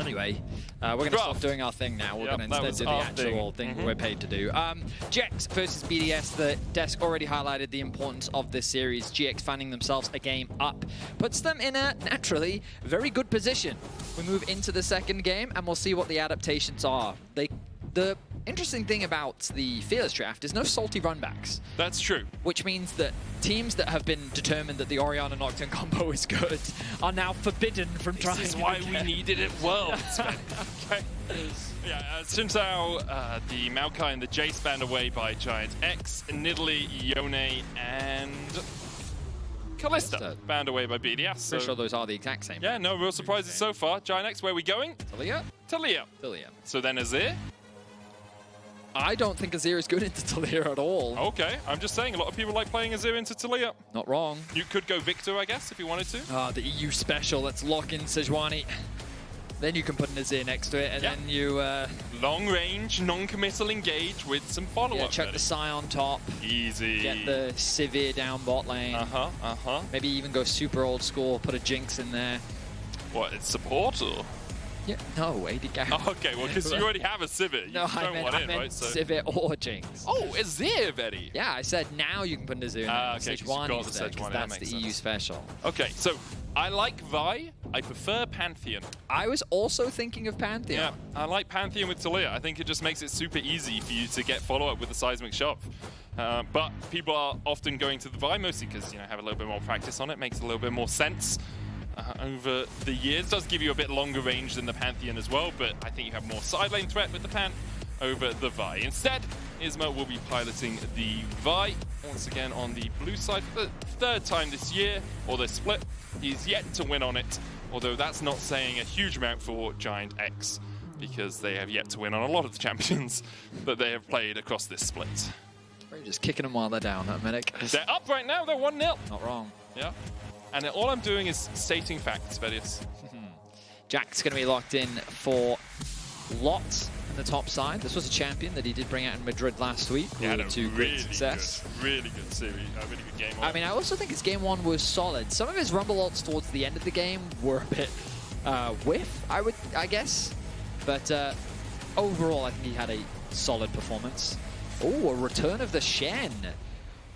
Anyway, we're going to stop doing our thing now. We're going to instead do the actual thing we're paid to do. GX versus BDS. The desk already highlighted the importance of this series. GX finding themselves a game up puts them in a, naturally, very good position. We move into the second game, and we'll see what the adaptations are. The interesting thing about the Fearless draft is no salty runbacks. That's true. Which means that teams that have been determined that the Orianna Nocturne combo is good are now forbidden from trying it. This is why we needed it Worlds. Okay. Yeah, Xin the Maokai and the Jace banned away by GIANTX, Nidalee, Yone, and Kalista banned away by BDS. So pretty sure those are the exact same. Yeah, no real surprises so far. GIANTX, where are we going? Taliyah? Taliyah. So then Azir? I don't think Azir is good into Taliyah at all. Okay, I'm just saying, a lot of people like playing Azir into Taliyah. Not wrong. You could go Victor, I guess, if you wanted to. Ah, the EU special. Let's lock in Sejuani. Then you can put an Azir next to it, and then you... long range, non-committal engage with some follow-up. Yeah, chuck the Psy on top. Easy. Get the Sivir down bot lane. Maybe even go super old school, put a Jinx in there. What, it's support, or...? Yeah, no, AD carry. Oh, okay, well, because you already have a Sivir. You I meant right? So... Sivir or Jinx. Oh, Azir, Vedi. Yeah, I said now you can put an Azir in there. Okay, Sejuani instead, Sejuani, that's the EU special. Okay, so I like Vi. I prefer Pantheon. I was also thinking of Pantheon. Yeah, I like Pantheon with Taliyah. I think it just makes it super easy for you to get follow-up with the seismic shove. But people are often going to the Vi mostly because, you know, have a little bit more practice on it. Makes a little bit more sense. Over the years. Does give you a bit longer range than the Pantheon as well, but I think you have more side lane threat with the Pan over the Vi. Instead, Isma will be piloting the Vi once again on the blue side for the third time this year, or the split. He's yet to win on it, although that's not saying a huge amount for GIANTX, because they have yet to win on a lot of the champions that they have played across this split. We're just kicking them while they're down, huh, Medic? They're up right now, they're 1-0. Not wrong. Yeah. And all I'm doing is stating facts, Vedius. Jack's going to be locked in for Lot on the top side. This was a champion that he did bring out in Madrid last week to great success. Really good series, really good game. I mean, I also think his game one was solid. Some of his Rumble ults towards the end of the game were a bit whiff, I guess. But overall, I think he had a solid performance. Oh, a return of the Shen.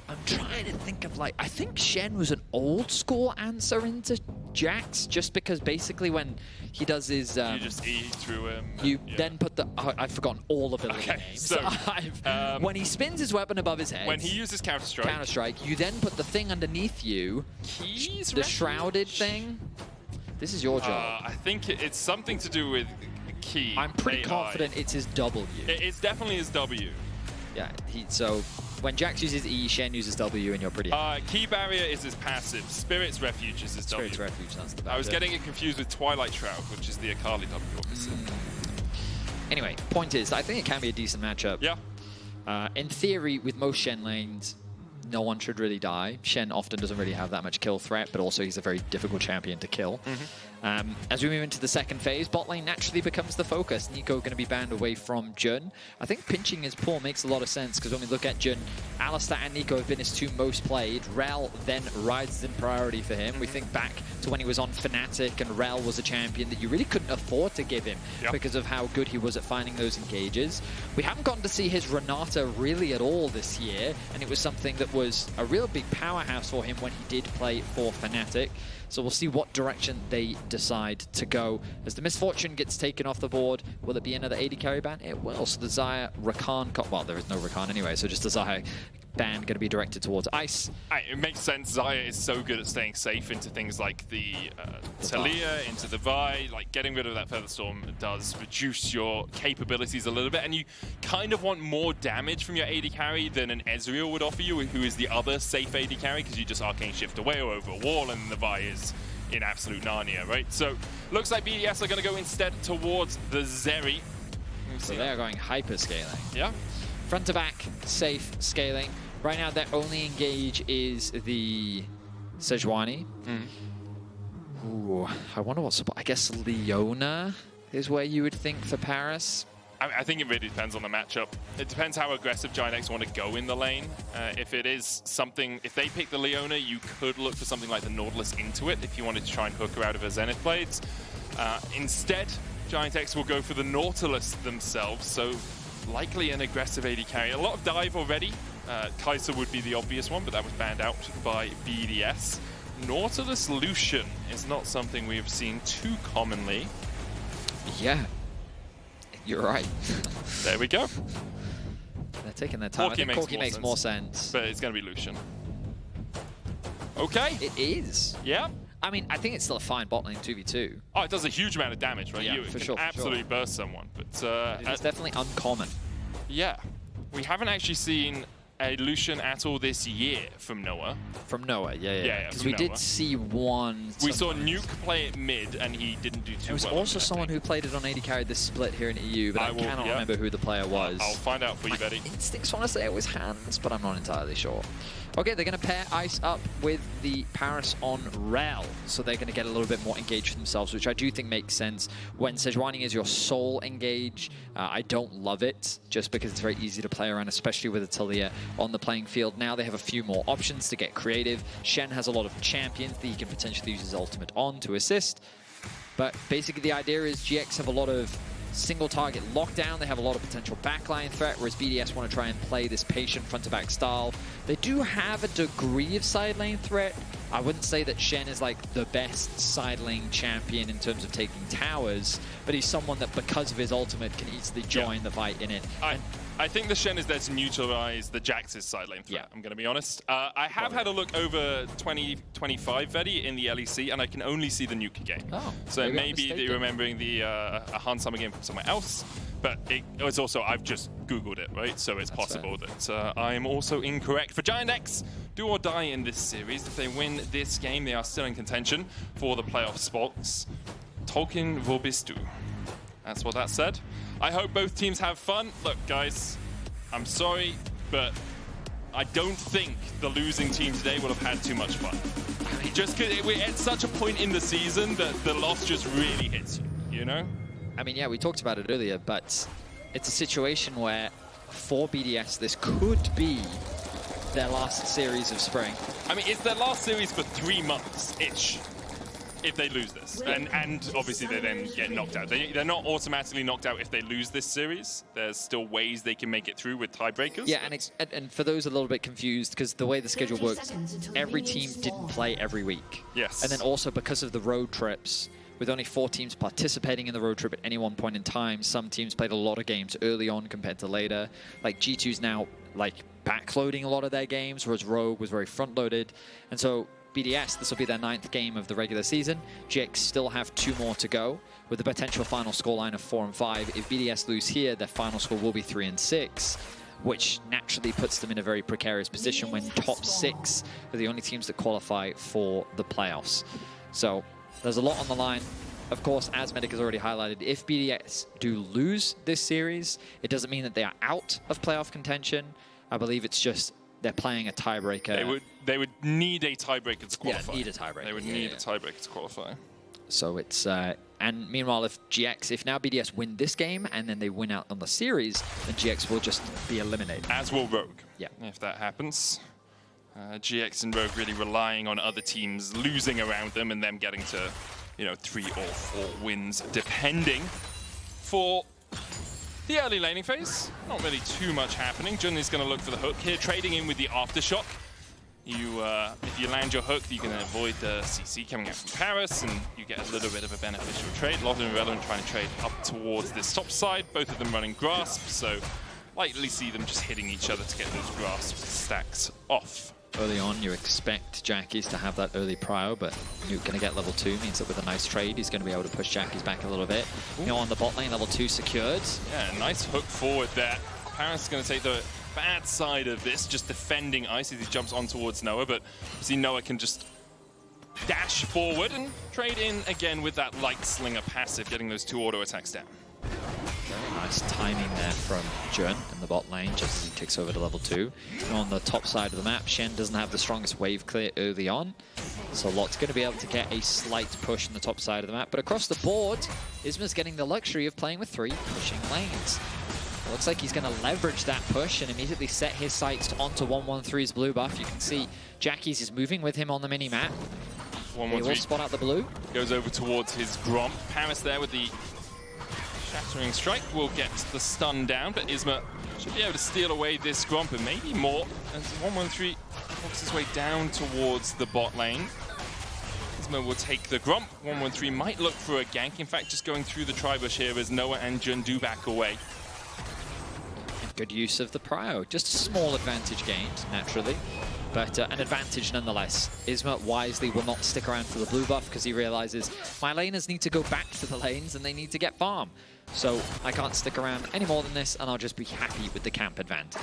I'm trying to think of, like, I think Shen was an old school answer into Jax, just because basically when he does his... you just E through him. You then put the... I've forgotten all ability names. So, when he spins his weapon above his head... When he uses Counter-Strike. You then put the thing underneath you. The shrouded thing. This is your job. I think it's something to do with key. I'm pretty confident it's his W. It's definitely his W. Yeah, so... When Jax uses E, Shen uses W, and you're pretty... Key Barrier is his passive. Spirit's Refuge is his W. Spirit's Refuge, that's the bad I was getting it confused with Twilight Shroud, which is the Akali W, obviously. Anyway, point is, I think it can be a decent matchup. Yeah. In theory, with most Shen lanes, no one should really die. Shen often doesn't really have that much kill threat, but also he's a very difficult champion to kill. As we move into the second phase, bot lane naturally becomes the focus. Nico going to be banned away from Jun. I think pinching his pull makes a lot of sense, because when we look at Jun, Alistar and Nico have been his two most played. Rell then rises in priority for him. We think back to when he was on Fnatic, and Rell was a champion that you really couldn't afford to give him because of how good he was at finding those engages. We haven't gotten to see his Renata really at all this year, and it was something that was a real big powerhouse for him when he did play for Fnatic. So we'll see what direction they decide to go. As the Misfortune gets taken off the board, will it be another AD carry ban? It will. So the Xayah Rakan... Well, there is no Rakan anyway, so just the Xayah ban going to be directed towards Ice. It makes sense. Xayah is so good at staying safe into things like the Taliyah, into the Vi. Like, getting rid of that Feather Storm does reduce your capabilities a little bit, and you kind of want more damage from your AD carry than an Ezreal would offer you, who is the other safe AD carry, because you just Arcane Shift away or over a wall, and the Vi is in absolute Narnia, right? So, looks like BDS are going to go instead towards the Zeri. So they are going hyper scaling. Yeah. Front to back, safe scaling. Right now, their only engage is the Sejuani. Ooh, I wonder what support. I guess Leona is where you would think for Parus. I think it really depends on the matchup. It depends how aggressive GIANTX want to go in the lane. If it is something, if they pick the Leona, you could look for something like the Nautilus into it if you wanted to try and hook her out of her Zenith Blades. Instead, GIANTX will go for the Nautilus themselves, so likely an aggressive AD carry. A lot of dive already. Kai'Sa would be the obvious one, but that was banned out by BDS. Nautilus Lucian is not something we've seen too commonly. Yeah, you're right. There we go. They're taking their time. I think Corki makes more sense. But it's going to be Lucian. Okay. It is. Yeah. I mean, I think it's still a fine bot lane 2v2. Oh, it does a huge amount of damage, right? Yeah, You for can sure, absolutely burst someone. But it's definitely uncommon. Yeah. We haven't actually seen a Lucian at all this year from Noah. From Noah, yeah. Because we did see one. We saw Nuke play it mid, and he didn't do too well. There was also someone who played it on AD carry this split here in EU, but I cannot remember who the player was. I'll find out for you, Betty. Instincts want to say it was Hands, but I'm not entirely sure. Okay, they're going to pair Ice up with the Parus on Rell, so they're going to get a little bit more engaged themselves, which I do think makes sense. When Sejuani is your sole engage, I don't love it, just because it's very easy to play around, especially with a Taliyah on the playing field. Now they have a few more options to get creative. Shen has a lot of champions that he can potentially use his ultimate on to assist. But basically the idea is GX have a lot of single target lockdown. They have a lot of potential backline threat, whereas BDS want to try and play this patient front-to-back style. They do have a degree of side lane threat. I wouldn't say that Shen is like the best side lane champion in terms of taking towers, but he's someone that, because of his ultimate, can easily join the fight in it. I think the Shen is there to neutralize the Jax's side lane threat, I'm going to be honest. I have had a look over 2025 Vedi in the LEC, and I can only see the Nuke game. Oh, so maybe you're remembering the a Han Summer game from somewhere else, but it's also, I've just Googled it, right? So it's possible that I am also incorrect. For GIANTX, do or die in this series. If they win this game, they are still in contention for the playoff spots. Tolkien Vobistu. That's what that said. I hope both teams have fun. Look, guys, I'm sorry, but I don't think the losing team today will have had too much fun. Just because we're at such a point in the season that the loss just really hits you, you know? I mean, yeah, we talked about it earlier, but it's a situation where for BDS, this could be their last series of spring. I mean, it's their last series for 3 months-ish. If they lose this, and obviously they then get knocked out. They're not automatically knocked out if they lose this series. There's still ways they can make it through with tiebreakers. Yeah, and for those a little bit confused, because the way the schedule works, every team didn't play every week. Yes. And then also because of the road trips, with only 4 teams participating in the road trip at any one point in time, some teams played a lot of games early on compared to later. Like G2's now like backloading a lot of their games, whereas Rogue was very front-loaded. And so BDS, this will be their 9th game of the regular season. GX still have 2 more to go, with a potential final scoreline of 4-5. If BDS lose here, their final score will be 3-6, which naturally puts them in a very precarious position when top 6 are the only teams that qualify for the playoffs. So there's a lot on the line. Of course, as Medic has already highlighted, if BDS do lose this series, it doesn't mean that they are out of playoff contention. I believe it's just they're playing a tiebreaker. They would need a tiebreaker to qualify. Yeah, need a tiebreaker. They would need a tiebreaker to qualify. So it's and meanwhile, if now BDS win this game and then they win out on the series, then GX will just be eliminated. As will Rogue. Yeah. If that happens. GX and Rogue really relying on other teams losing around them and them getting to, 3 or 4 wins, depending. For the early laning phase, not really too much happening. Jun is going to look for the hook here, trading in with the Aftershock. If you land your hook, you can avoid the CC coming out from Parus, and you get a little bit of a beneficial trade. Lotte and Rell trying to trade up towards this top side, both of them running Grasp, so likely see them just hitting each other to get those Grasp stacks off. Early on, you expect Jackie's to have that early prio, but Nuke going to get level 2, means that with a nice trade, he's going to be able to push Jackie's back a little bit. On the bot lane, level 2 secured. Yeah, nice hook forward there. Parus is going to take the bad side of this, just defending Ice as he jumps on towards Noah, but see Noah can just dash forward and trade in again with that light slinger passive, getting those 2 auto attacks down. Very nice timing there from Jun in the bot lane, just as he ticks over to level 2. And on the top side of the map, Shen doesn't have the strongest wave clear early on, so Lot's going to be able to get a slight push on the top side of the map. But across the board, Isma's getting the luxury of playing with 3 pushing lanes. It looks like he's going to leverage that push and immediately set his sights onto 113's blue buff. You can see Jackie's is moving with him on the mini-map. He will spot out the blue. Goes over towards his Gromp. Parus there with the Shattering Strike will get the stun down, but Isma should be able to steal away this Gromp and maybe more as 113 walks his way down towards the bot lane. Isma will take the Gromp. 113 might look for a gank. In fact, just going through the Tribush here as Noah and Jun do back away. Good use of the prio. Just a small advantage gained, naturally. But an advantage nonetheless. Isma wisely will not stick around for the blue buff because he realizes my laners need to go back to the lanes and they need to get farm. So I can't stick around any more than this and I'll just be happy with the camp advantage.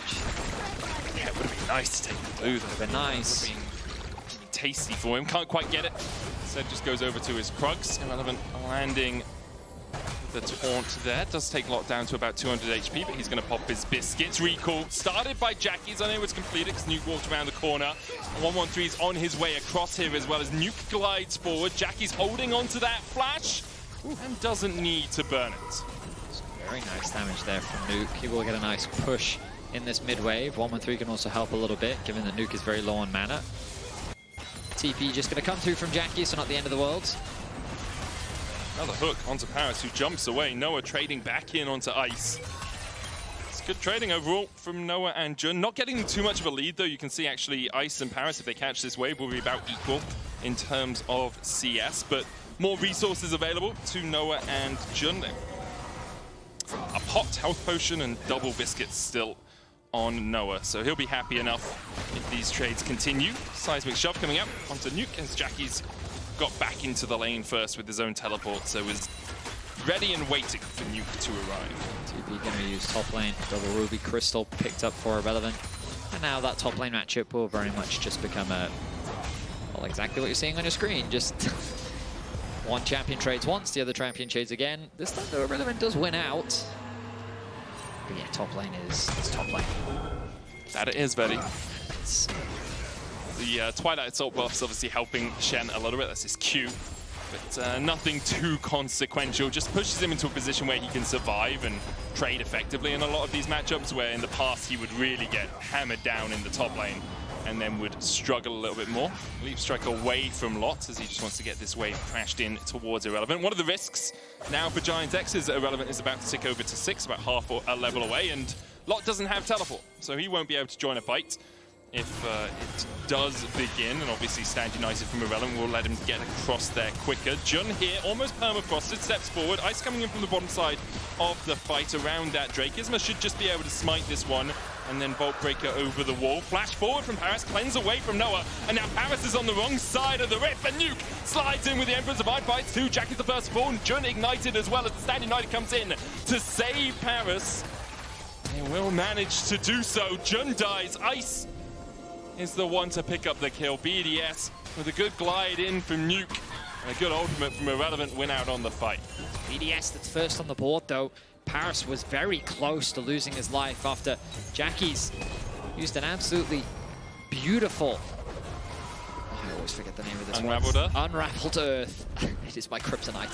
Yeah, it would have been nice to take the blue. That would have been nice. Would have been tasty for him. Can't quite get it. Instead just goes over to his Krugs. Irrelevant landing the taunt there. Does take Lot down to about 200 HP, but he's going to pop his biscuits. Recall started by Jackie's, unable to complete it because Nuke walked around the corner. And 113 is on his way across here as well as Nuke glides forward. Jackie's holding onto that flash and doesn't need to burn it. Very nice damage there from Nuke. He will get a nice push in this mid wave. 113 can also help a little bit, given that Nuke is very low on mana. TP just going to come through from Jackie, so not the end of the world. Another hook onto Parus, who jumps away. Noah trading back in onto Ice. It's good trading overall from Noah and Jun. Not getting too much of a lead, though. You can see, actually, Ice and Parus, if they catch this wave, will be about equal in terms of CS. But more resources available to Noah and Jun. A pot, health potion, and double biscuits still on Noah. So he'll be happy enough if these trades continue. Seismic shove coming up onto Nuke as Jackie's got back into the lane first with his own teleport, so is ready and waiting for Nuke to arrive. TP going to use top lane, double Ruby Crystal picked up for Irrelevant. And now that top lane matchup will very much just become a, well, exactly what you're seeing on your screen. Just one champion trades once, the other champion trades again. This time though, Irrelevant does win out. But yeah, top lane is top lane. That it is, Vedi. The Twilight Assault buff's obviously helping Shen a little bit. That's his Q. But nothing too consequential. Just pushes him into a position where he can survive and trade effectively in a lot of these matchups, where in the past he would really get hammered down in the top lane and then would struggle a little bit more. Leap Strike away from Lot as he just wants to get this wave crashed in towards Irrelevant. One of the risks now for GIANTX is that Irrelevant is about to tick over to 6, about half a level away, and Lot doesn't have teleport, so he won't be able to join a fight. If it does begin, and obviously Stand United from Irrelevant will let him get across there quicker. Jun here, almost permafrosted, steps forward. Ice coming in from the bottom side of the fight around that Drake. Isma should just be able to smite this one, and then Bolt Breaker over the wall. Flash forward from Parus, cleanse away from Noah, and now Parus is on the wrong side of the rift, and Nuke slides in with the Emperor's Divide Bites too. Jack is the first fall, and Jun ignited as well as the Stand United comes in to save Parus. They will manage to do so. Jun dies. Ice is the one to pick up the kill. BDS with a good glide in from Nuke and a good ultimate from Irrelevant win out on the fight. BDS that's first on the board though. Parus was very close to losing his life after Jackie's used an absolutely beautiful, I always forget the name of this Unraveled Earth? Unraveled Earth. It is my kryptonite.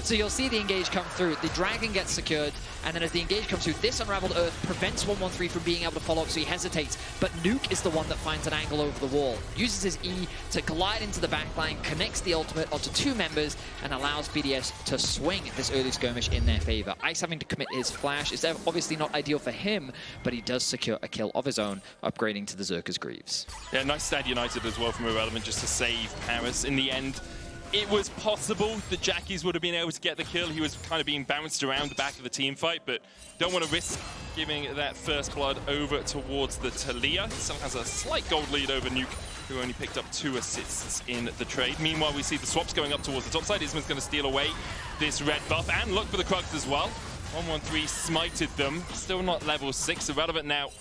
So you'll see the engage come through. The dragon gets secured, and then as the engage comes through, this Unraveled Earth prevents 113 from being able to follow up, so he hesitates. But Nuke is the one that finds an angle over the wall, uses his E to glide into the backline, connects the ultimate onto two members, and allows BDS to swing this early skirmish in their favor. Ice having to commit his flash is obviously not ideal for him, but he does secure a kill of his own, upgrading to the Zerka's Greaves. Yeah, nice Stand United as well from Irrelevant just to save Parus. In the end, it was possible that Jackie's would have been able to get the kill. He was kind of being bounced around the back of the team fight, but don't want to risk giving that first blood over towards the Taliyah. Still has a slight gold lead over Nuke, who only picked up 2 assists in the trade. Meanwhile, we see the swaps going up towards the top side. Isma's going to steal away this red buff and look for the Krugs as well. 113 smited them. Still not level 6. Irrelevant now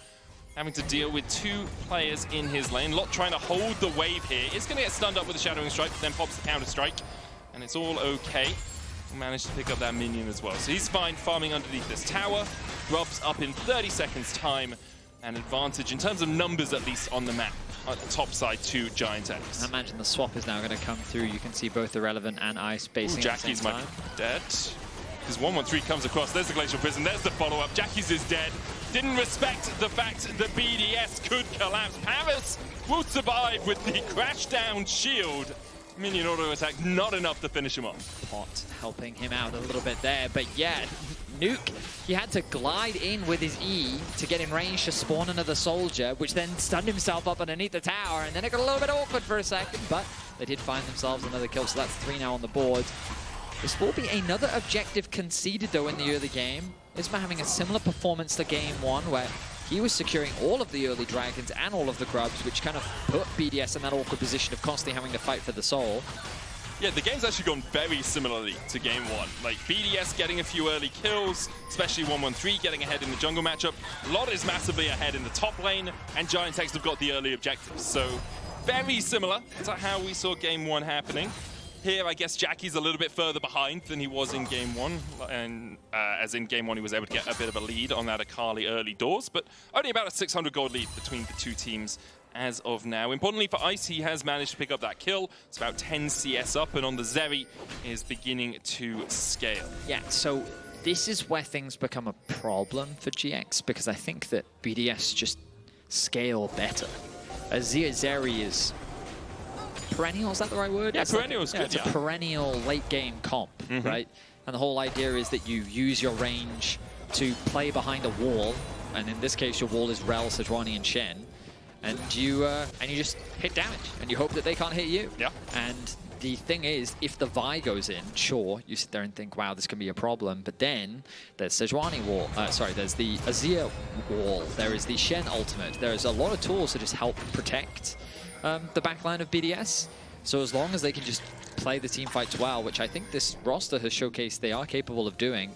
having to deal with 2 players in his lane. Lot trying to hold the wave here. It's going to get stunned up with a Shadowing Strike, then pops the counter strike, and it's all okay. We'll manage to pick up that minion as well. So he's fine farming underneath this tower. Grub's up in 30 seconds time. An advantage in terms of numbers, at least on the map, at the top side to GIANTX. I imagine the swap is now going to come through. You can see both Irrelevant and Ice basing at the same time. Jackie's might be dead. Because 113 comes across. There's the Glacial Prison. There's the follow-up. Jackie's is dead. Didn't respect the fact that BDS could collapse. Parus will survive with the crash down shield. Minion auto attack, not enough to finish him off. Pot helping him out a little bit there, but yeah, Nuke, he had to glide in with his E to get in range to spawn another soldier, which then stunned himself up underneath the tower, and then it got a little bit awkward for a second, but they did find themselves another kill, so that's 3 now on the board. This will be another objective conceded though in the early game. Isma having a similar performance to game 1, where he was securing all of the early dragons and all of the grubs, which kind of put BDS in that awkward position of constantly having to fight for the soul. Yeah, the game's actually gone very similarly to game 1. Like, BDS getting a few early kills, especially 1-1-3 getting ahead in the jungle matchup. Lot is massively ahead in the top lane, and GIANTX have got the early objectives. So, very similar to how we saw game 1 happening. Here, I guess Jackie's a little bit further behind than he was in game 1, and as in game 1 he was able to get a bit of a lead on that Akali early doors, but only about a 600 gold lead between the two teams as of now. Importantly for Ice, he has managed to pick up that kill. It's about 10 CS up, and on the Zeri is beginning to scale. Yeah, so this is where things become a problem for GX, because I think that BDS just scale better. Azir Zeri is perennial, is that the right word? Yeah, perennial is good. It's a perennial late game comp, right? And the whole idea is that you use your range to play behind a wall, and in this case your wall is Rell, Sejuani, and Shen, and you just hit damage, and you hope that they can't hit you. Yeah. And the thing is, if the Vi goes in, sure, you sit there and think, wow, this can be a problem, but then there's Sejuani wall, there's the Azir wall, there is the Shen ultimate, there's a lot of tools to just help protect the backline of BDS. So as long as they can just play the team fights well, which I think this roster has showcased they are capable of doing,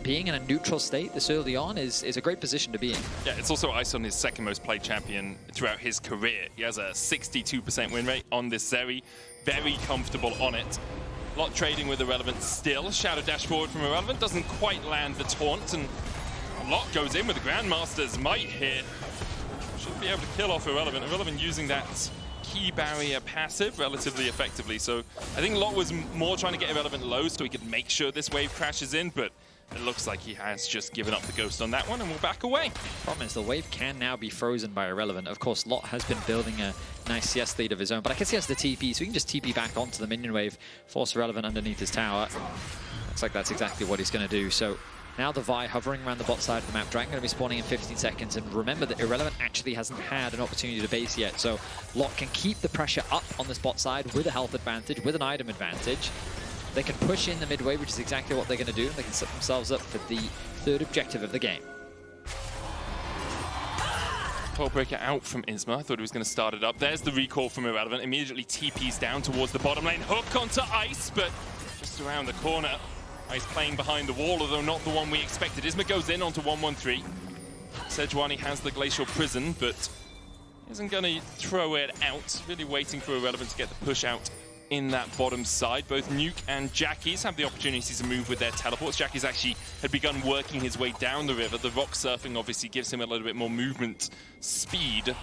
being in a neutral state this early on is a great position to be in. Yeah, it's also Ice on his second most played champion throughout his career. He has a 62% win rate on this Zeri, very comfortable on it. A lot trading with Irrelevant still. Shadow dash forward from Irrelevant, doesn't quite land the taunt, and a lot goes in with the Grandmaster's might here. Should be able to kill off Irrelevant. Irrelevant using that key barrier passive relatively effectively. So I think Lot was more trying to get Irrelevant low so he could make sure this wave crashes in, but it looks like he has just given up the ghost on that one and will back away. Problem is the wave can now be frozen by Irrelevant. Of course, Lot has been building a nice CS lead of his own, but I guess he has the TP, so he can just TP back onto the minion wave, force Irrelevant underneath his tower. Looks like that's exactly what he's going to do. So now the Vi hovering around the bot side of the map. Dragon going to be spawning in 15 seconds. And remember that Irrelevant actually hasn't had an opportunity to base yet. So Lot can keep the pressure up on this bot side with a health advantage, with an item advantage. They can push in the mid wave, which is exactly what they're going to do. And they can set themselves up for the third objective of the game. Breaker out from Isma. I thought he was going to start it up. There's the recall from Irrelevant. Immediately TPs down towards the bottom lane. Hook onto Ice, but just around the corner. Ice playing behind the wall, although not the one we expected. Isma goes in onto 1-1-3. Sejuani has the Glacial Prison, but isn't going to throw it out. Really waiting for Irrelevant to get the push out in that bottom side. Both Nuke and Jackie's have the opportunity to move with their teleports. Jackie's actually had begun working his way down the river. The rock surfing obviously gives him a little bit more movement speed.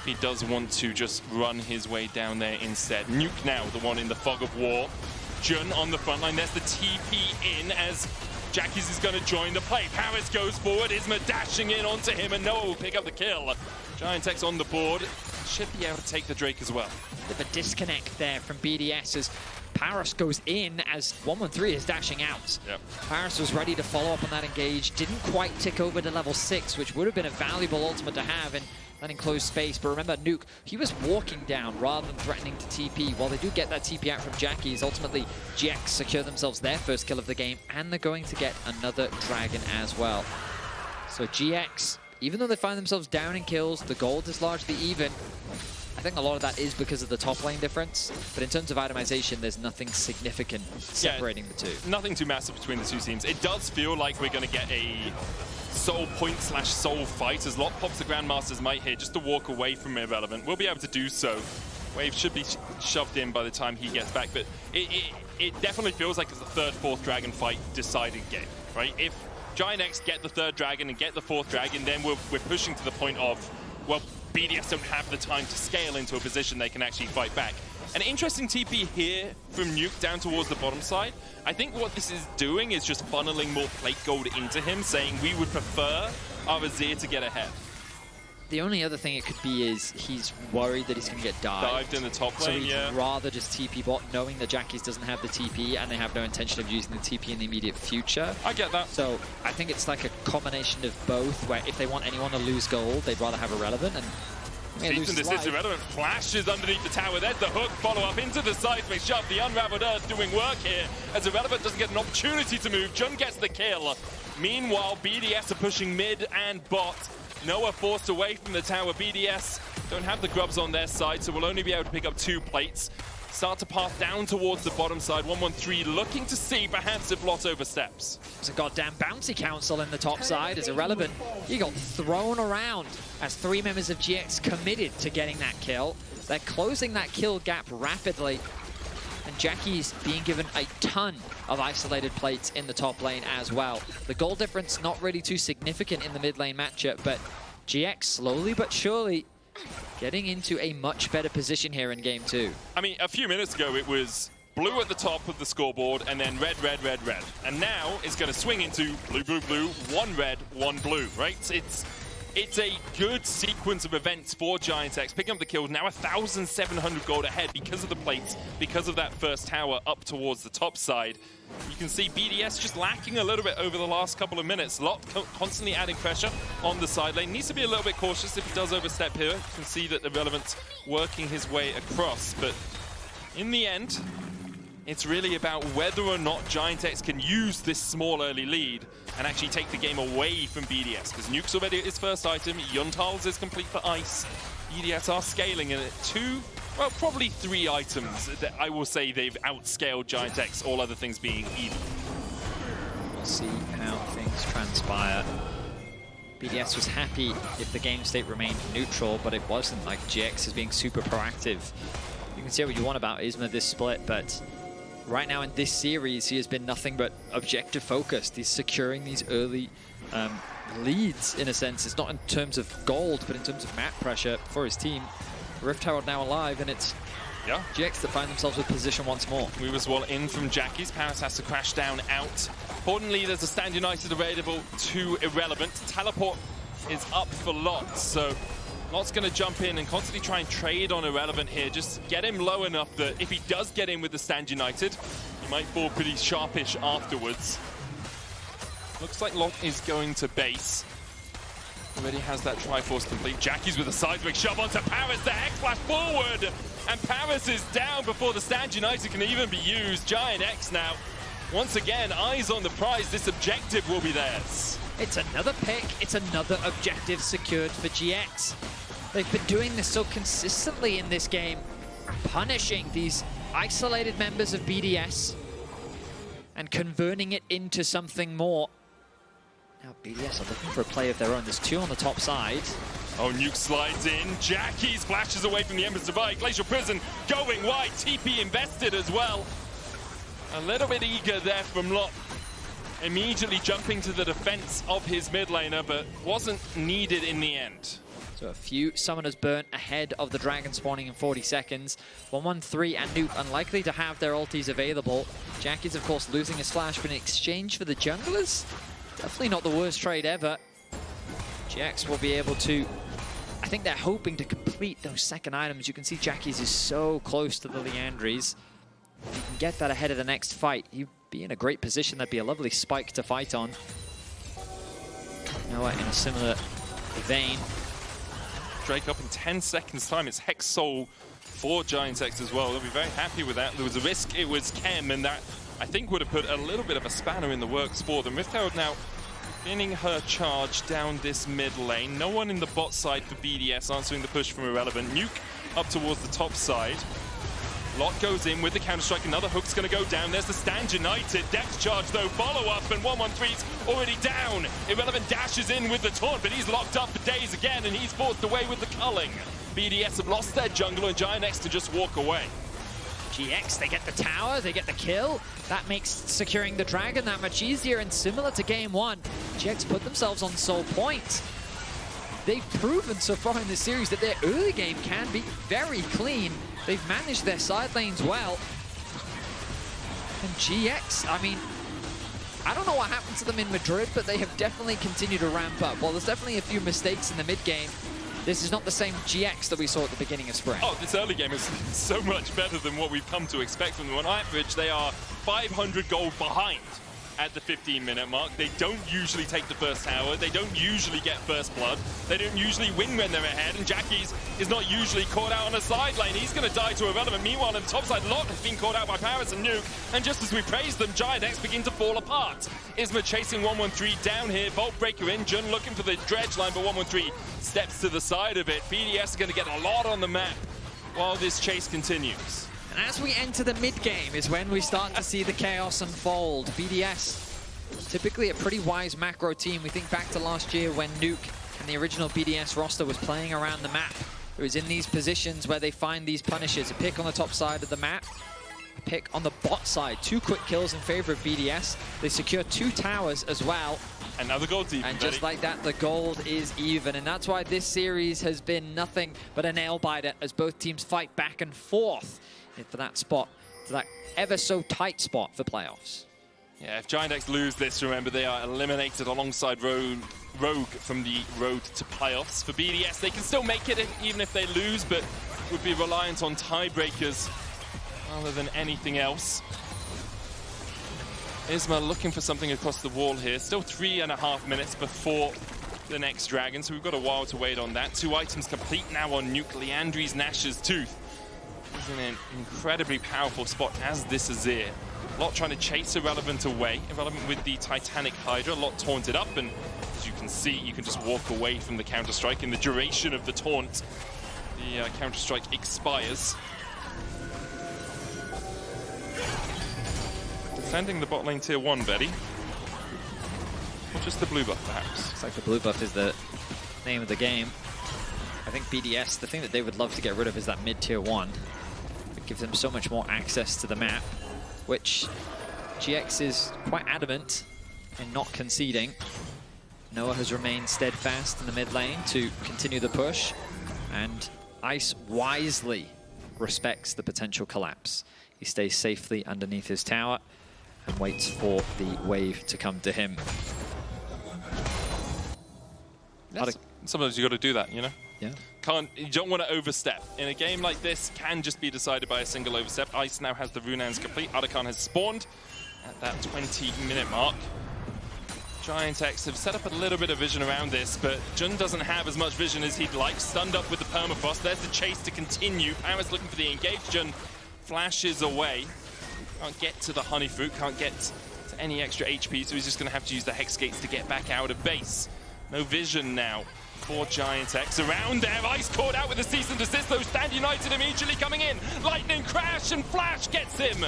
He does want to just run his way down there instead. Nuke now, the one in the fog of war. Jun on the front line. There's the TP in as Jackie's is going to join the play. Parus goes forward. Isma dashing in onto him, and no, pick up the kill. GIANTX on the board. Should be able to take the Drake as well. Bit of a disconnect there from BDS as Parus goes in as 1-1-3 is dashing out. Yep. Parus was ready to follow up on that engage. Didn't quite tick over to level 6, which would have been a valuable ultimate to have in that enclosed space. But remember, Nuke, he was walking down rather than threatening to TP. While they do get that TP out from Jackie's, ultimately GX secure themselves their first kill of the game, and they're going to get another dragon as well. So GX, even though they find themselves down in kills, the gold is largely even. I think a lot of that is because of the top lane difference, but in terms of itemization, there's nothing significant separating the two. Nothing too massive between the two teams. It does feel like we're going to get a soul point / soul fight as Lot pops the Grandmaster's might here just to walk away from Irrelevant. We'll be able to do so. Wave should be shoved in by the time he gets back, but it definitely feels like it's the third, fourth dragon fight decided game, right? If GIANTX get the third dragon and get the fourth dragon, then we're pushing to the point of, well, BDS don't have the time to scale into a position they can actually fight back. An interesting TP here from Nuke down towards the bottom side. I think what this is doing is just funneling more plate gold into him, saying we would prefer our Azir to get ahead. The only other thing it could be is he's worried that he's going to get dived in the top so lane, he'd rather just TP bot, knowing that Jackies doesn't have the TP and they have no intention of using the TP in the immediate future. I get that. So I think it's like a combination of both, where if they want anyone to lose gold, they'd rather have Irrelevant. And Season this is Irrelevant. Flashes underneath the tower. There's the hook. Follow up into the seismic shove. The Unraveled Earth doing work here as Irrelevant doesn't get an opportunity to move. Jun gets the kill. Meanwhile, BDS are pushing mid and bot. Noah forced away from the tower. BDS don't have the grubs on their side, so we'll only be able to pick up 2 plates. Start to path down towards the bottom side. 113 looking to see perhaps if Lot oversteps. There's a goddamn bouncy council in the top side as Irrelevant. He got thrown around as 3 members of GX committed to getting that kill. They're closing that kill gap rapidly. And Jackie's being given a ton of isolated plates in the top lane as well. The goal difference not really too significant in the mid lane matchup, but GX slowly but surely getting into a much better position here in game 2. I mean, a few minutes ago it was blue at the top of the scoreboard and then red, red, red, red. And now it's going to swing into blue, blue, blue, 1 red, 1 blue, right? It's a good sequence of events for GIANTX. Picking up the kills, now 1,700 gold ahead because of the plates, because of that first tower up towards the top side. You can see BDS just lacking a little bit over the last couple of minutes. Lot constantly adding pressure on the side lane. Needs to be a little bit cautious if he does overstep here. You can see that Irrelevant's working his way across. But in the end, it's really about whether or not GIANTX can use this small early lead and actually take the game away from BDS. Because Nuke's already at his first item, Yuntals is complete for Ice. BDS are scaling in it 2, well, probably 3 items that I will say they've outscaled GIANTX, all other things being even. We'll see how things transpire. BDS was happy if the game state remained neutral, but it wasn't. Like, GX is being super proactive. You can say what you want about Isma this split, but right now in this series, he has been nothing but objective focused. He's securing these early leads, in a sense. It's not in terms of gold, but in terms of map pressure for his team. Rift Herald now alive, and it's GX that find themselves with position once more. Move as well in from Jackie's. Parus has to crash down out. Importantly, there's a Stand United available to Irrelevant. Teleport is up for Lot, so Lot's going to jump in and constantly try and trade on Irrelevant here. Just get him low enough that if he does get in with the Stand United, he might fall pretty sharpish afterwards. Looks like Lot is going to base. Already has that Triforce complete. Jackie's with a seismic shove onto Parus. The Hex Flash forward! And Parus is down before the Stand United can even be used. GIANTX now, once again, eyes on the prize. This objective will be theirs. It's another pick. It's another objective secured for GX. They've been doing this so consistently in this game, punishing these isolated members of BDS and converting it into something more. Now BDS are looking for a play of their own. There's 2 on the top side. Oh, Nuke slides in. Jackie's flashes away from the Embers Divide. Glacial Prison going wide. TP invested as well. A little bit eager there from Lot. Immediately jumping to the defense of his mid laner, but wasn't needed in the end. So a few summoners burnt ahead of the dragon spawning in 40 seconds. 113 and Nuke unlikely to have their ultis available. Jackie's, of course, losing his flash, but in exchange for the junglers, definitely not the worst trade ever. GX will be able to, I think they're hoping to complete those second items. You can see Jackie's is so close to the Leandries. If you can get that ahead of the next fight, he'd be in a great position. That'd be a lovely spike to fight on. Noah in a similar vein. Drake up in 10 seconds time. It's Hex Soul for GIANTX as well. They'll be very happy with that. There was a risk, it was Chem, and that I think would have put a little bit of a spanner in the works for them. Rift Herald now beginning her charge down this mid lane. No one in the bot side for BDS answering the push from Irrelevant. Nuke up towards the top side. Lot goes in with the counter-strike. Another hook's going to go down. There's the Stand United. Depth charge, though. Follow-up, and 113's already down. Irrelevant dashes in with the taunt, but he's locked up for days again, and he's forced away with the culling. BDS have lost their jungler, and GIANTX to just walk away. GX, they get the tower, they get the kill. That makes securing the dragon that much easier, and similar to game 1, GX put themselves on sole point. They've proven so far in this series that their early game can be very clean. They've managed their side lanes well. And GX, I mean, I don't know what happened to them in Madrid, but they have definitely continued to ramp up. While there's definitely a few mistakes in the mid game, This is not the same GX that we saw at the beginning of Spring. Oh, this early game is so much better than what we've come to expect from them. On average, they are 500 gold behind at the 15-minute mark. They don't usually take the first tower. They don't usually get first blood. They don't usually win when they're ahead. And Jackie's is not usually caught out on a side lane. He's going to die to Irrelevant. Meanwhile, on the top side, Lot has been caught out by Parus and Nuke. And just as we praise them, GIANTX begin to fall apart. Isma chasing 113 down here. Vault Breaker in. Jun looking for the dredge line, but 113 steps to the side of it. BDS is going to get a lot on the map while this chase continues. And as we enter the mid-game is when we start to see the chaos unfold. BDS, typically a pretty wise macro team. We think back to last year when Nuke and the original BDS roster was playing around the map. It was in these positions where they find these punishes. A pick on the top side of the map, a pick on the bot side. 2 quick kills in favor of BDS. They secure 2 towers as well. Another gold's even. And just like that, the gold is even. And that's why this series has been nothing but a nail-biter as both teams fight back and forth for that spot, to that ever so tight spot for playoffs. Yeah, if GIANTX lose this, remember they are eliminated alongside Rogue from the road to playoffs. For BDS, they can still make it even if they lose, but would be reliant on tiebreakers rather than anything else. Isma looking for something across the wall here. Still 3.5 minutes before the next dragon, so we've got a while to wait on that. 2 items complete now on Nuke. Leandri's Nash's Tooth is in an incredibly powerful spot as this Azir. Lot trying to chase Irrelevant away. Irrelevant with the Titanic Hydra. Lot taunted up, and as you can see, you can just walk away from the counter-strike. In the duration of the taunt, the counter-strike expires. Defending the bot lane tier 1, Vedi. Or just the blue buff, perhaps? Looks like the blue buff is the name of the game. I think BDS, the thing that they would love to get rid of is that mid-tier 1. It gives them so much more access to the map, which GX is quite adamant in not conceding. Noah has remained steadfast in the mid lane to continue the push, and Ice wisely respects the potential collapse. He stays safely underneath his tower and waits for the wave to come to him. Yes. Sometimes you got to do that, you know? Yeah. You don't want to overstep. In a game like this, can just be decided by a single overstep. Ice now has the Runans complete. Arakan has spawned at that 20-minute mark. GIANTX have set up a little bit of vision around this, but Jun doesn't have as much vision as he'd like. Stunned up with the permafrost. There's the chase to continue. Parus looking for the engage. Jun flashes away. Can't get to the honey fruit, can't get to any extra HP, so he's just going to have to use the Hex Gates to get back out of base. No vision now for GIANTX. Around there, Ice caught out with a cease and desist, though. Stand United immediately coming in. Lightning crash and Flash gets him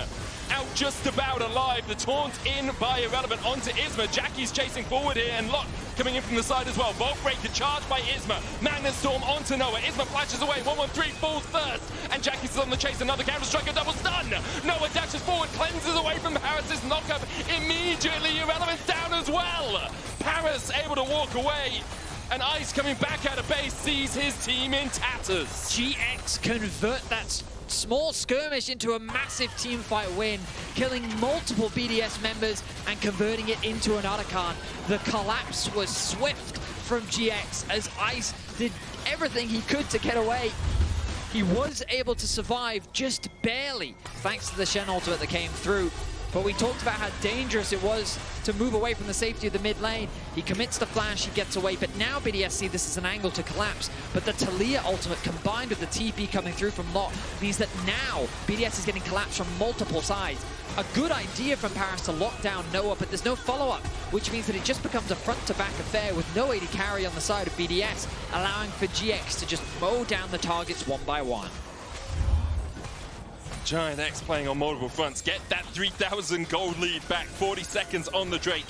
out just about alive. The taunt in by Irrelevant onto Isma. Jackie's chasing forward here, and Lot coming in from the side as well. Vault Breaker charged by Isma. Magnet Storm onto Noah. Isma flashes away. 113 falls first, and Jackie's on the chase. Another counter-strike, double stun. Noah dashes forward, cleanses away from Parus' knockup. Immediately, Irrelevant down as well. Parus able to walk away. And Ice coming back out of base sees his team in tatters. GX convert that small skirmish into a massive team fight win, killing multiple BDS members and converting it into an Arakan. The collapse was swift from GX as Ice did everything he could to get away. He was able to survive just barely thanks to the Shen ultimate that came through. But we talked about how dangerous it was to move away from the safety of the mid lane. He commits the flash, he gets away, but now BDS see this as an angle to collapse. But the Taliyah ultimate combined with the TP coming through from Lot means that now BDS is getting collapsed from multiple sides. A good idea from Parus to lock down Noah, but there's no follow-up, which means that it just becomes a front-to-back affair with no AD carry on the side of BDS, allowing for GX to just mow down the targets one by one. GIANTX playing on multiple fronts. Get that 3,000 gold lead back. 40 seconds on the Drake.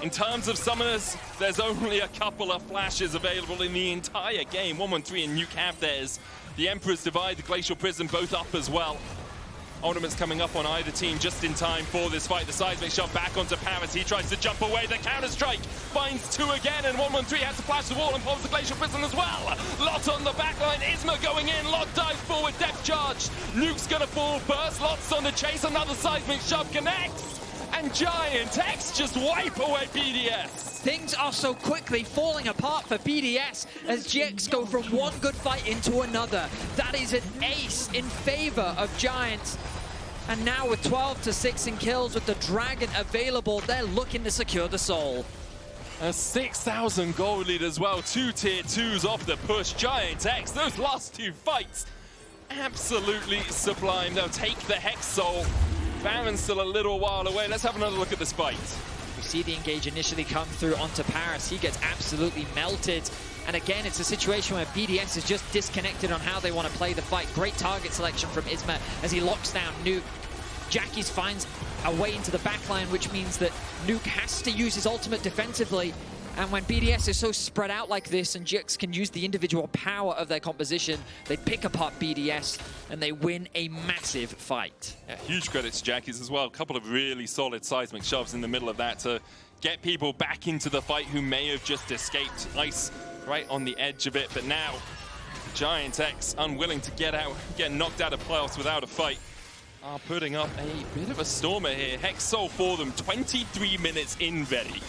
In terms of summoners, there's only a couple of flashes available in the entire game. 113 and Nuke have theirs. The Emperor's Divide, the Glacial Prism, both up as well. Ultimates coming up on either team just in time for this fight. The seismic shot back onto Parus. He tries to jump away. The counter-strike finds 2 again, and 113 has to flash the wall and pulls the Glacial Prison as well. Lot on the backline. Isma going in. Lot dives forward. Depth charge. Nuke's going to fall first. Lot's on the chase. Another seismic shot connects. and GIANTX just wipe away BDS. Things are so quickly falling apart for BDS as GX go from one good fight into another. That is an ace in favor of Giants. And now with 12-6 in kills with the Dragon available, they're looking to secure the soul. A 6,000 gold lead as well. 2 tier 2s off the push. GIANTX, those last 2 fights, absolutely sublime. They'll take the Hex Soul. Baron's still a little while away. Let's have another look at this fight. We see the engage initially come through onto Parus. He gets absolutely melted. And again, it's a situation where BDS is just disconnected on how they want to play the fight. Great target selection from Isma as he locks down Nuke. Jackies finds a way into the backline, which means that Nuke has to use his ultimate defensively. And when BDS is so spread out like this and GX can use the individual power of their composition, they pick apart BDS and they win a massive fight. Yeah, huge credit to Jackies as well. A couple of really solid seismic shoves in the middle of that to get people back into the fight who may have just escaped. Ice right on the edge of it, but now GIANTX unwilling to get knocked out of playoffs without a fight. Are putting up a bit of a stormer here. Hex Soul for them, 23 minutes in Vedi.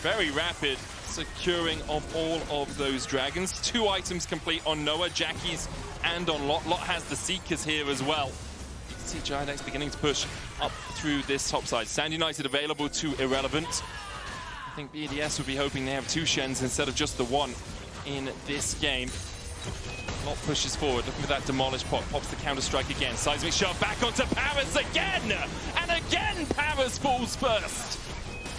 Very rapid securing of all of those dragons. 2 items complete on Noah, Jackies, and on Lot. Lot has the Seekers here as well. You can see GIANTX beginning to push up through this top side. Stand United available to Irrelevant. I think BDS would be hoping they have 2 Shens instead of just the 1 in this game. Lot pushes forward, looking for that Demolish Pot, pops the counter-strike again. Seismic shove back onto Parus again! And again Parus falls first!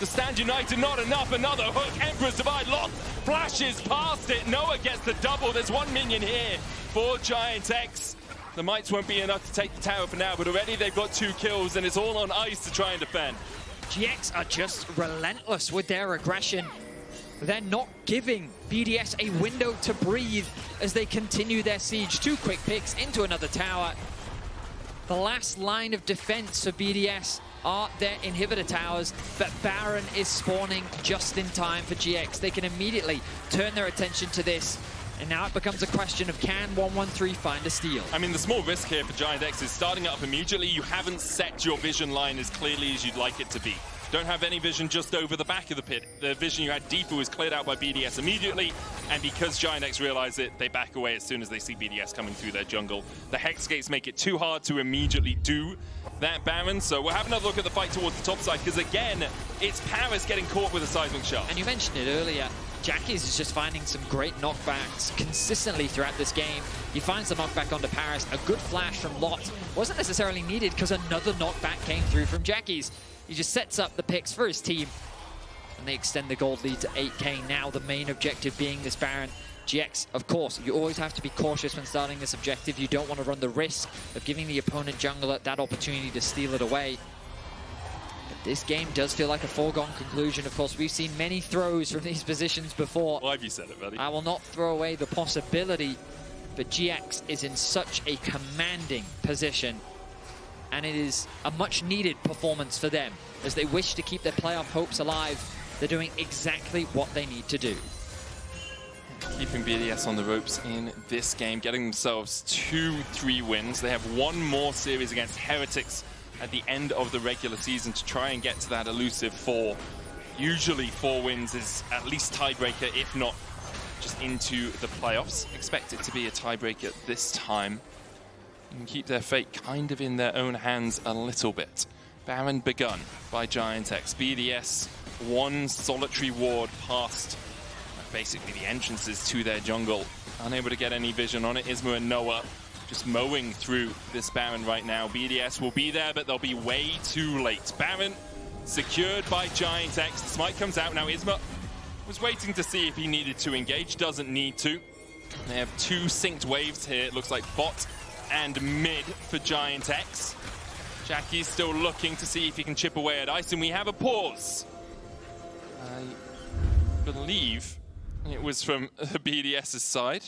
The Stand United not enough, another hook, Emperor's Divide, Lot flashes past it, Noah gets the double, there's 1 minion here for GIANTX. The mites won't be enough to take the tower for now, but already they've got 2 kills and it's all on ice to try and defend. GX are just relentless with their aggression. They're not giving BDS a window to breathe as they continue their siege. 2 quick picks into another tower. The last line of defense for BDS are their inhibitor towers, but Baron is spawning just in time for GX. They can immediately turn their attention to this, and now it becomes a question of can 113 find a steal? I mean, the small risk here for GIANTX is starting up immediately. You haven't set your vision line as clearly as you'd like it to be. Don't have any vision just over the back of the pit. The vision you had deeper was cleared out by BDS immediately, and because GIANTX realize it, they back away as soon as they see BDS coming through their jungle. The Hex Gates make it too hard to immediately do that Baron, so we'll have another look at the fight towards the top side, because again, it's Parus getting caught with a seismic shot. And you mentioned it earlier, Jackies is just finding some great knockbacks consistently throughout this game. He finds the knockback onto Parus, a good flash from Lot. Wasn't necessarily needed because another knockback came through from Jackies. He just sets up the picks for his team, and they extend the gold lead to 8k. Now the main objective being this Baron. GX, of course, you always have to be cautious when starting this objective. You don't want to run the risk of giving the opponent jungler that opportunity to steal it away. But this game does feel like a foregone conclusion. Of course, we've seen many throws from these positions before. Why have you said it, buddy? I will not throw away the possibility, but GX is in such a commanding position. And it is a much-needed performance for them. As they wish to keep their playoff hopes alive, they're doing exactly what they need to do. Keeping BDS on the ropes in this game, getting themselves 2-3 wins. They have 1 more series against Heretics at the end of the regular season to try and get to that elusive 4. Usually 4 wins is at least tiebreaker, if not just into the playoffs. Expect it to be a tiebreaker this time. And keep their fate kind of in their own hands a little bit. Baron begun by GIANTX. BDS 1 solitary ward past basically the entrances to their jungle. Unable to get any vision on it. Isma and Noah just mowing through this Baron right now. BDS will be there, but they'll be way too late. Baron secured by GIANTX. The smite comes out now. Isma was waiting to see if he needed to engage. Doesn't need to. They have 2 synced waves here. It looks like bot and mid for GIANTX. Jackie's still looking to see if he can chip away at ice, and we have a pause. I believe it was from BDS's side.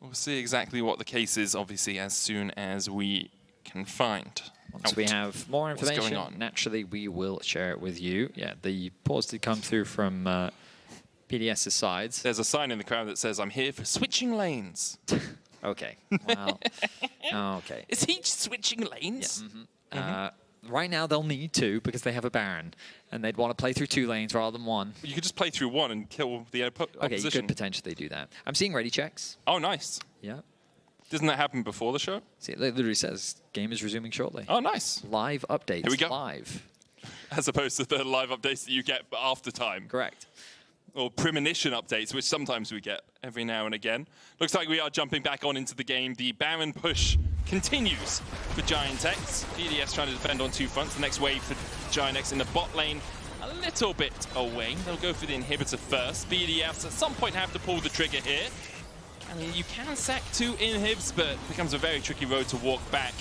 We'll see exactly what the case is, obviously, as soon as we can find. Once we have more information, naturally we will share it with you. Yeah, the pause did come through from BDS's sides. There's a sign in the crowd that says, "I'm here for switching lanes." Okay. Well, okay. Is he switching lanes? Yeah. right now they'll need 2 because they have a Baron, and they'd want to play through 2 lanes rather than 1. You could just play through 1 and kill the opposition. Okay, you could potentially do that. I'm seeing ready checks. Oh, nice. Yeah. Doesn't that happen before the show? See, it literally says game is resuming shortly. Oh, nice. Live updates. Here we go. Live. As opposed to the live updates that you get after time. Correct. Or premonition updates, which sometimes we get every now and again. Looks like we are jumping back on into the game. The Baron push continues for GIANTX. BDS trying to defend on 2 fronts. The next wave for GIANTX in the bot lane, a little bit away. They'll go for the inhibitor first. BDS at some point have to pull the trigger here. I mean, you can sack 2 inhibs, but it becomes a very tricky road to walk back.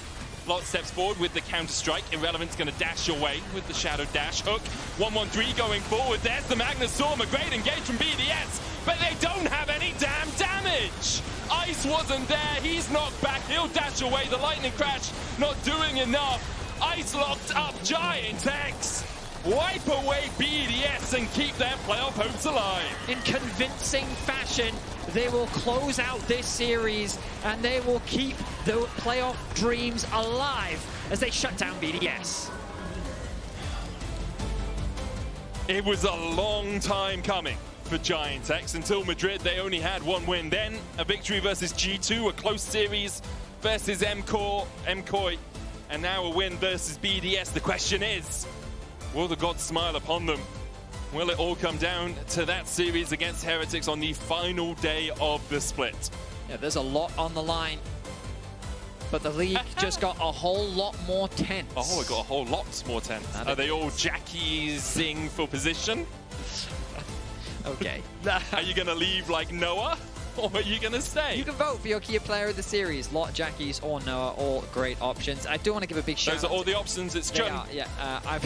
Lot steps forward with the counter-strike. Irrelevant's going to dash away with the Shadow Dash hook. 1-1-3 going forward. There's the Magnus Storm. A great engage from BDS, but they don't have any damn damage. Ice wasn't there. He's knocked back. He'll dash away. The Lightning Crash not doing enough. Ice locked up GIANTX. Wipe away BDS and keep their playoff hopes alive. In convincing fashion, they will close out this series and they will keep the playoff dreams alive as they shut down BDS. It was a long time coming for GIANTX. Until Madrid, they only had 1 win. Then a victory versus G2, a close series versus MCOI, and now a win versus BDS. The question is, will the gods smile upon them? Will it all come down to that series against Heretics on the final day of the split? Yeah, there's a lot on the line, but the league just got a whole lot more tense. Oh, it got a whole lot more tense. Are they all Jackies-ing for position? Okay. Are you going to leave like Noah? Or are you going to stay? You can vote for your key player of the series. Lot, Jackies, or Noah, all great options. I do want to give a big shout out. Those are all the options. It's John. Yeah, I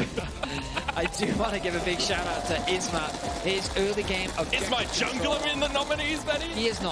do want to give a big shout out to Isma. His early game of Is my jungler in the nominees, Benny? He is not.